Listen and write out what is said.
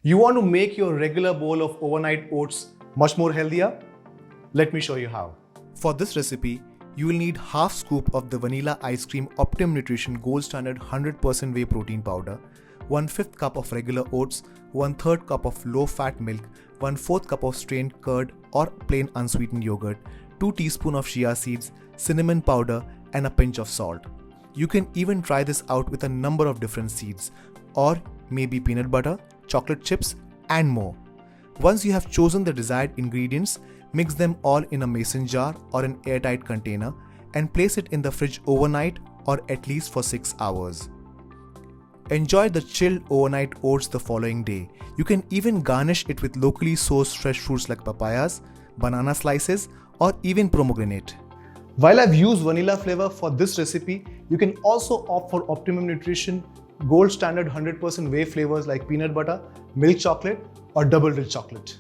You want to make your regular bowl of overnight oats much more healthier? Let me show you how. For this recipe, you will need half scoop of the vanilla ice cream Optimum Nutrition Gold Standard 100% whey protein powder, 1/5 cup of regular oats, 1/3 cup of low-fat milk, 1/4 cup of strained curd or plain unsweetened yogurt, 2 teaspoons of chia seeds, cinnamon powder, and a pinch of salt. You can even try this out with a number of different seeds, or maybe peanut butter, chocolate chips, and more. Once you have chosen the desired ingredients, mix them all in a mason jar or an airtight container and place it in the fridge overnight or at least for 6 hours. Enjoy the chilled overnight oats the following day. You can even garnish it with locally sourced fresh fruits like papayas, banana slices, or even pomegranate. While I've used vanilla flavor for this recipe, you can also opt for Optimum Nutrition Gold Standard 100% whey flavors like peanut butter, milk chocolate, or double rich chocolate.